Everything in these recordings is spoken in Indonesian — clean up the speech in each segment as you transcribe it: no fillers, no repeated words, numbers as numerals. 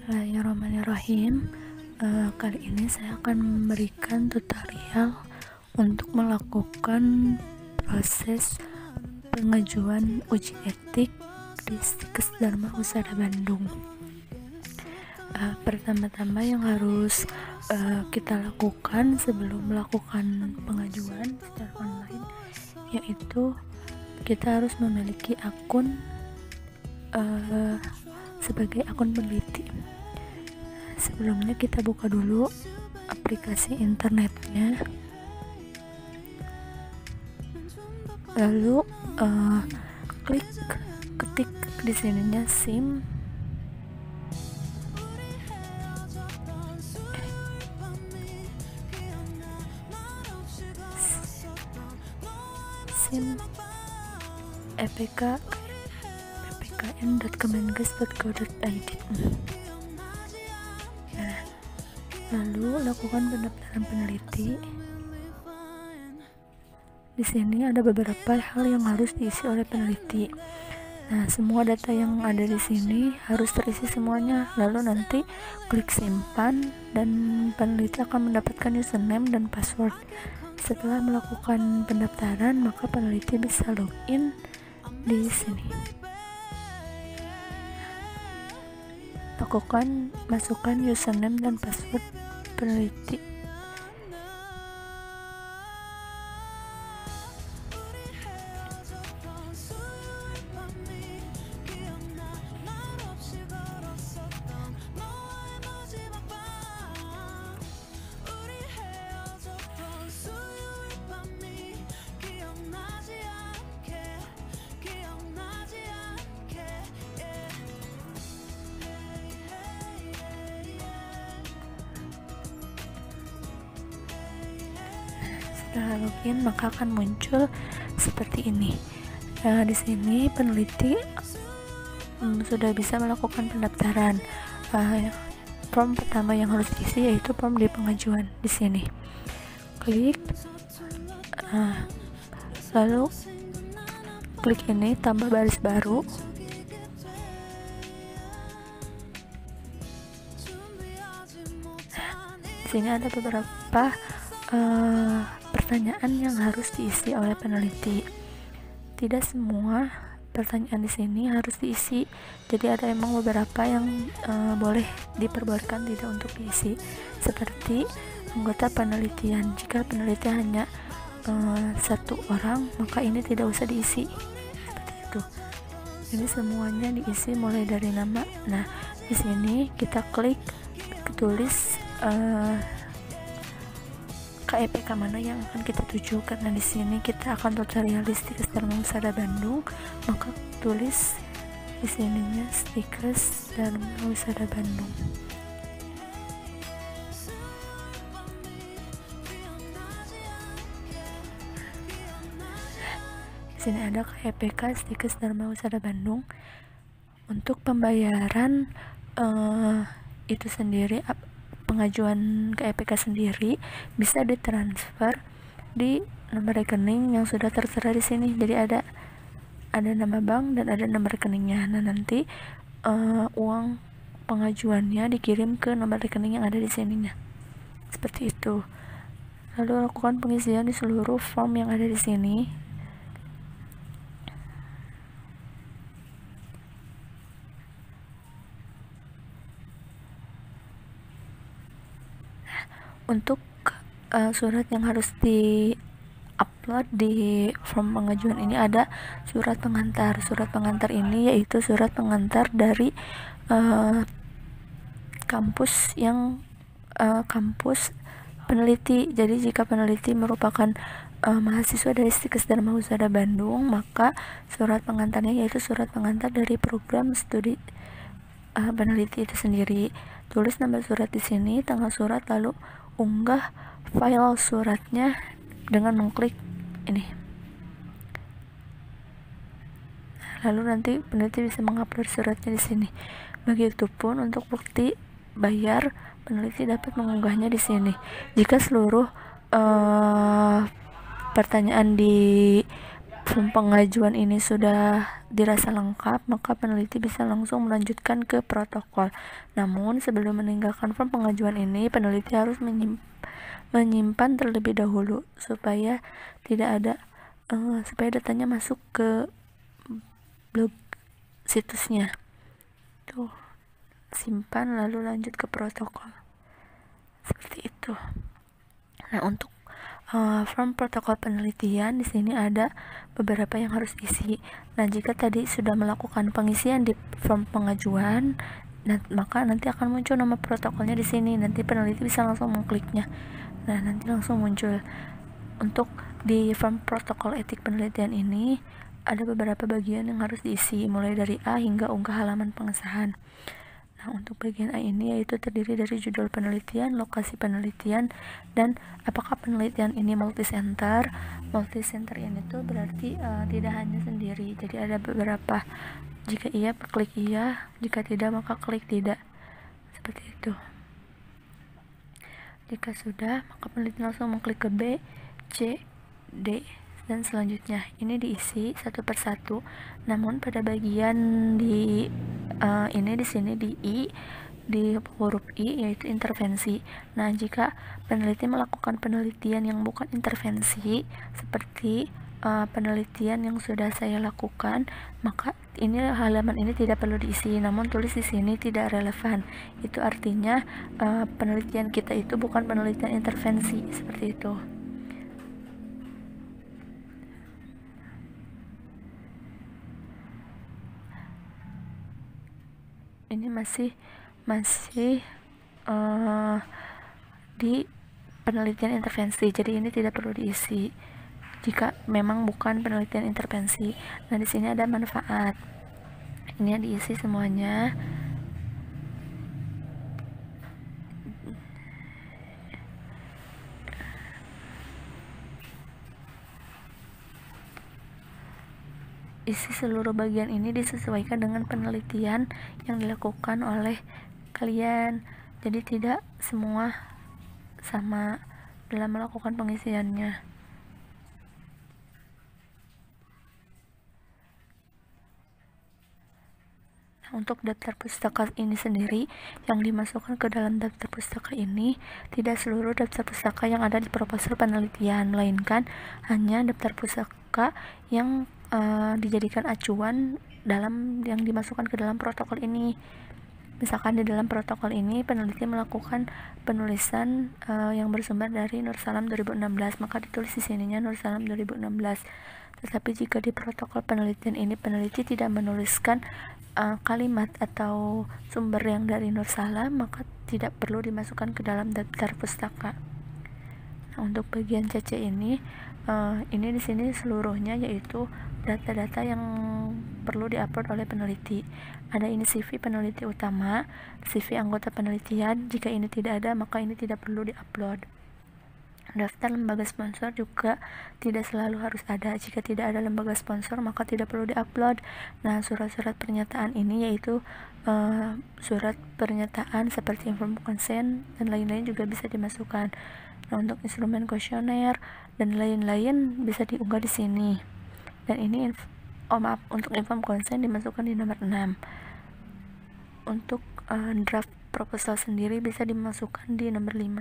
Bismillahirrahmanirrahim. Kali ini saya akan memberikan tutorial untuk melakukan proses pengajuan uji etik di Stikes Dharma Husada Bandung. Pertama-tama yang harus kita lakukan sebelum melakukan pengajuan secara online, yaitu kita harus memiliki akun sebagai akun peneliti. Sebelumnya kita buka dulu aplikasi internetnya, lalu ketik di sininya SIM ppkn.kemenkes.go.id. Lalu lakukan pendaftaran peneliti. Di sini ada beberapa hal yang harus diisi oleh peneliti. Nah, semua data yang ada di sini harus terisi semuanya. Lalu nanti klik simpan dan peneliti akan mendapatkan username dan password. Setelah melakukan pendaftaran, maka peneliti bisa login di sini. Masukkan username dan password peneliti. Setelah login, maka akan muncul seperti ini. Di sini peneliti sudah bisa melakukan pendaftaran. Form pertama yang harus diisi yaitu form di pengajuan. Di sini klik, lalu klik ini tambah baris baru. Di sini ada beberapa pertanyaan yang harus diisi oleh peneliti. Tidak semua pertanyaan di sini harus diisi, jadi ada emang beberapa yang boleh diperbolehkan tidak untuk diisi, seperti anggota penelitian. Jika peneliti hanya satu orang, maka ini tidak usah diisi, seperti itu. Ini semuanya diisi mulai dari nama. Nah, di sini kita klik tulis KEPK mana yang akan kita tuju, karena di sini kita akan tutorial di Stikes Dharma Husada Bandung, maka tulis di sininya Stikes Dharma Husada Bandung. Di sini ada KEPK Stikes Dharma Husada Bandung. Untuk pembayaran itu sendiri, pengajuan ke EPK sendiri bisa ditransfer di nomor rekening yang sudah tertera di sini. Jadi ada nama bank dan ada nomor rekeningnya. Nah, nanti uang pengajuannya dikirim ke nomor rekening yang ada di sininya. Seperti itu. Lalu lakukan pengisian di seluruh form yang ada di sini. Untuk surat yang harus di-upload di form pengajuan ini ada surat pengantar. Surat pengantar ini yaitu surat pengantar dari kampus peneliti. Jadi jika peneliti merupakan mahasiswa dari Stikes Dharma Husada Bandung, maka surat pengantarnya yaitu surat pengantar dari program studi peneliti itu sendiri. Tulis nama surat di sini, tanggal surat, lalu unggah file suratnya dengan mengklik ini. Lalu nanti peneliti bisa mengupload suratnya di sini. Begitupun untuk bukti bayar, peneliti dapat mengunggahnya di sini. Jika seluruh pertanyaan di form pengajuan ini sudah dirasa lengkap, maka peneliti bisa langsung melanjutkan ke protokol. Namun, sebelum meninggalkan form pengajuan ini, peneliti harus menyimpan terlebih dahulu supaya tidak ada supaya datanya masuk ke blog situsnya. Tuh, simpan lalu lanjut ke protokol. Seperti itu. Nah, untuk form protokol penelitian di sini ada beberapa yang harus diisi. Nah, jika tadi sudah melakukan pengisian di form pengajuan, maka nanti akan muncul nama protokolnya di sini. Nanti peneliti bisa langsung mengkliknya. Nah, nanti langsung muncul. Untuk di form protokol etik penelitian ini ada beberapa bagian yang harus diisi, mulai dari A hingga unggah halaman pengesahan. Nah, untuk bagian A ini yaitu terdiri dari judul penelitian, lokasi penelitian, dan apakah penelitian ini multi-center. Multi-center ini tuh berarti tidak hanya sendiri, jadi ada beberapa. Jika iya, klik iya, jika tidak, maka klik tidak. Seperti itu. Jika sudah, maka peneliti langsung mengklik ke B, C, D, dan selanjutnya. Ini diisi satu persatu. Namun pada bagian di ini di sini di I, di huruf I yaitu intervensi. Nah, jika peneliti melakukan penelitian yang bukan intervensi seperti penelitian yang sudah saya lakukan, maka ini halaman ini tidak perlu diisi, namun tulis di sini tidak relevan. Itu artinya penelitian kita itu bukan penelitian intervensi, seperti itu. Ini masih di penelitian intervensi, jadi ini tidak perlu diisi jika memang bukan penelitian intervensi. Nah, di sini ada manfaat, ini diisi semuanya. Isi seluruh bagian ini disesuaikan dengan penelitian yang dilakukan oleh kalian, jadi tidak semua sama dalam melakukan pengisiannya. Untuk daftar pustaka ini sendiri, yang dimasukkan ke dalam daftar pustaka ini tidak seluruh daftar pustaka yang ada di proposal penelitian, melainkan hanya daftar pustaka yang dijadikan acuan dalam yang dimasukkan ke dalam protokol ini. Misalkan di dalam protokol ini peneliti melakukan penulisan yang bersumber dari Nur Salam 2016, maka ditulis di sininya Nur Salam 2016. Tetapi jika di protokol penelitian ini peneliti tidak menuliskan kalimat atau sumber yang dari Nur Salam, maka tidak perlu dimasukkan ke dalam daftar pustaka. Nah, untuk bagian CC ini di sini seluruhnya yaitu data-data yang perlu diupload oleh peneliti. Ada ini CV peneliti utama, CV anggota penelitian. Jika ini tidak ada, maka ini tidak perlu diupload. Daftar lembaga sponsor juga tidak selalu harus ada. Jika tidak ada lembaga sponsor, maka tidak perlu diupload. Nah, surat-surat pernyataan ini yaitu surat pernyataan seperti inform consent dan lain-lain juga bisa dimasukkan. Nah, untuk instrumen kuesioner dan lain-lain bisa diunggah di sini. Dan ini untuk inform consent dimasukkan di nomor 6. Untuk draft proposal sendiri bisa dimasukkan di nomor 5.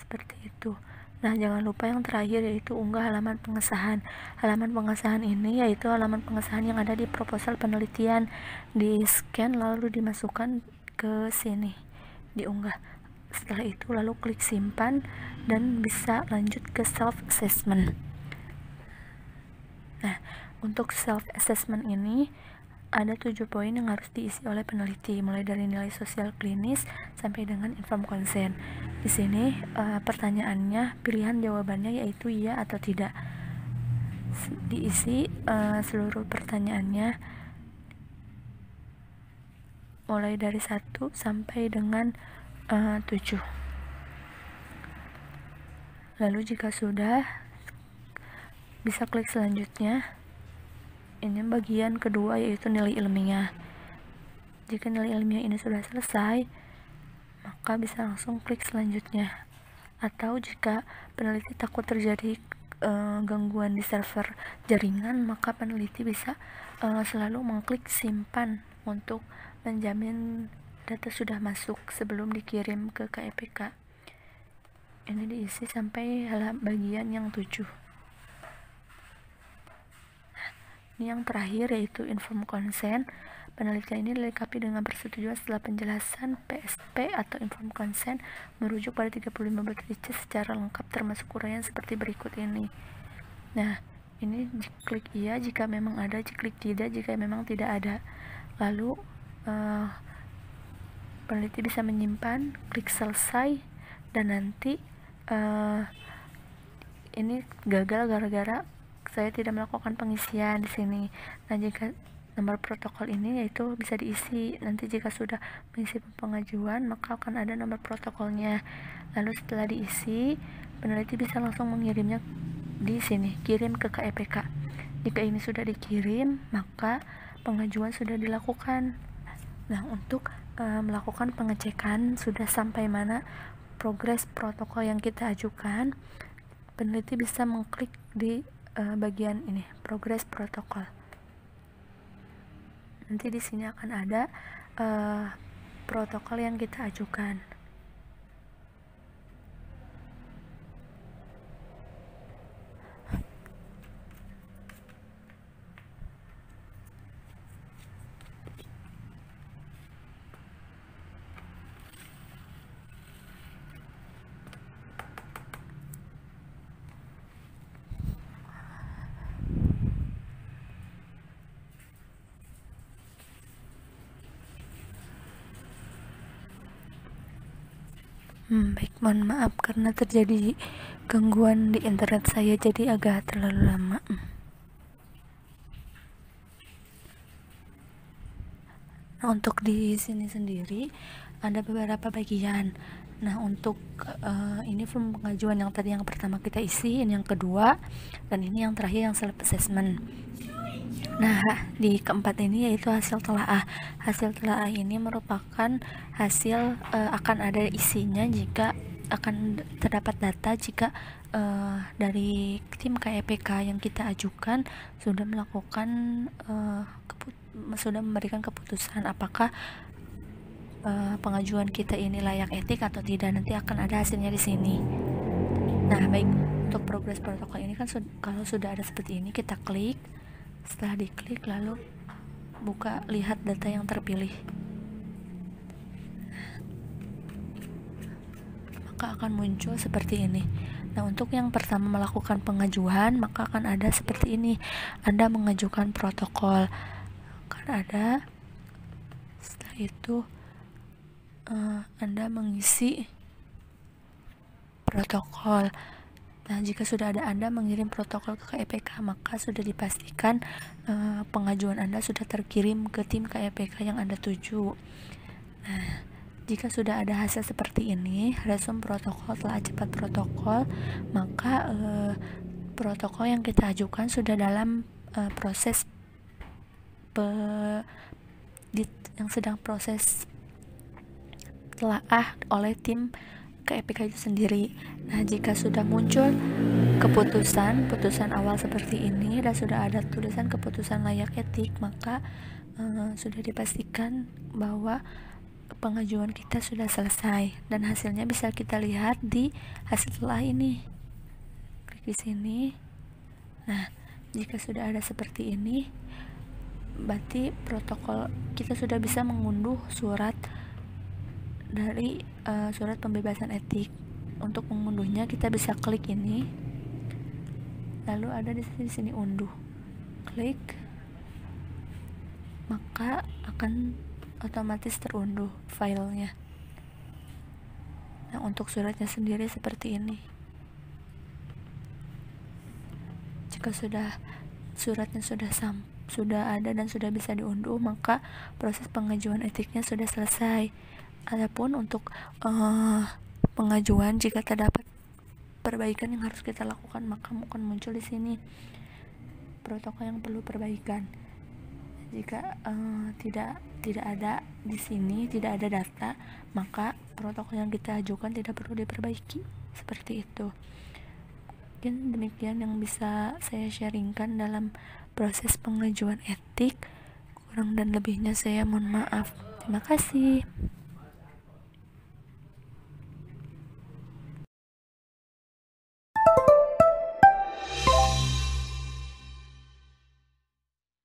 Seperti itu. Nah, jangan lupa yang terakhir yaitu unggah halaman pengesahan. Halaman pengesahan ini yaitu halaman pengesahan yang ada di proposal penelitian. Di scan lalu dimasukkan ke sini, diunggah. Setelah itu lalu klik simpan dan bisa lanjut ke self assessment. Nah, untuk self assessment ini ada 7 poin yang harus diisi oleh peneliti, mulai dari nilai sosial klinis sampai dengan inform consent. Di sini pertanyaannya, pilihan jawabannya yaitu iya atau tidak. Diisi seluruh pertanyaannya mulai dari 1 sampai dengan 7. Lalu jika sudah, bisa klik selanjutnya. Ini bagian kedua yaitu nilai ilmiah. Jika nilai ilmiah ini sudah selesai, maka bisa langsung klik selanjutnya. Atau jika peneliti takut terjadi gangguan di server jaringan, maka peneliti bisa selalu mengklik simpan untuk menjamin data sudah masuk sebelum dikirim ke KEPK. Ini diisi sampai bagian yang 7. Ini yang terakhir, yaitu inform consent. Penelitian ini dilengkapi dengan persetujuan setelah penjelasan PSP atau inform consent merujuk pada 35 butir C secara lengkap termasuk uraian seperti berikut ini. Nah, ini klik iya jika memang ada, klik tidak jika memang tidak ada. Lalu peneliti bisa menyimpan, klik selesai, dan nanti ini gagal gara-gara saya tidak melakukan pengisian di sini. Nah, jika nomor protokol ini yaitu bisa diisi. Nanti jika sudah mengisi pengajuan, maka akan ada nomor protokolnya. Lalu setelah diisi, peneliti bisa langsung mengirimnya di sini, kirim ke KEPK. Jika ini sudah dikirim, maka pengajuan sudah dilakukan. Nah, untuk melakukan pengecekan sudah sampai mana progres protokol yang kita ajukan, peneliti bisa mengklik di bagian ini, progres protokol. Nanti di sini akan ada protokol yang kita ajukan. Baik, mohon maaf karena terjadi gangguan di internet saya, jadi agak terlalu lama. Nah, untuk di sini sendiri ada beberapa bagian. Nah, untuk ini form pengajuan yang tadi yang pertama kita isi, ini yang kedua, dan ini yang terakhir yang self assessment. Nah, di keempat ini yaitu hasil telaah. Hasil telaah ini merupakan hasil akan ada isinya jika akan terdapat data jika dari tim KEPK yang kita ajukan sudah melakukan sudah memberikan keputusan apakah pengajuan kita ini layak etik atau tidak. Nanti akan ada hasilnya di sini. Nah, baik, untuk progres protokol ini kan kalau sudah ada seperti ini, kita klik. Setelah diklik, lalu buka, lihat data yang terpilih, maka akan muncul seperti ini. Nah, untuk yang pertama melakukan pengajuan, maka akan ada seperti ini. Anda mengajukan protokol, akan ada. Setelah itu Anda mengisi protokol. Nah, jika sudah ada Anda mengirim protokol ke KEPK, maka sudah dipastikan pengajuan Anda sudah terkirim ke tim KEPK yang Anda tuju. Nah, jika sudah ada hasil seperti ini, resume protokol telah cepat protokol, maka protokol yang kita ajukan sudah dalam proses yang sedang proses telaah oleh tim KEPK itu sendiri. Nah, jika sudah muncul putusan awal seperti ini dan sudah ada tulisan keputusan layak etik, maka sudah dipastikan bahwa pengajuan kita sudah selesai, dan hasilnya bisa kita lihat di hasil telaah ini. Klik di sini. Nah, jika sudah ada seperti ini, berarti protokol kita sudah bisa mengunduh surat dari surat pembebasan etik. Untuk mengunduhnya kita bisa klik ini, lalu ada di sini unduh, klik, maka akan otomatis terunduh filenya. Nah, untuk suratnya sendiri seperti ini. Jika suratnya sudah ada dan sudah bisa diunduh, maka proses pengajuan etiknya sudah selesai. Adapun untuk pengajuan, jika terdapat perbaikan yang harus kita lakukan, maka akan muncul di sini protokol yang perlu perbaikan. Jika tidak ada di sini, tidak ada data, maka protokol yang kita ajukan tidak perlu diperbaiki. Seperti itu. Mungkin demikian yang bisa saya sharingkan dalam proses pengajuan etik. Kurang dan lebihnya saya mohon maaf. Terima kasih.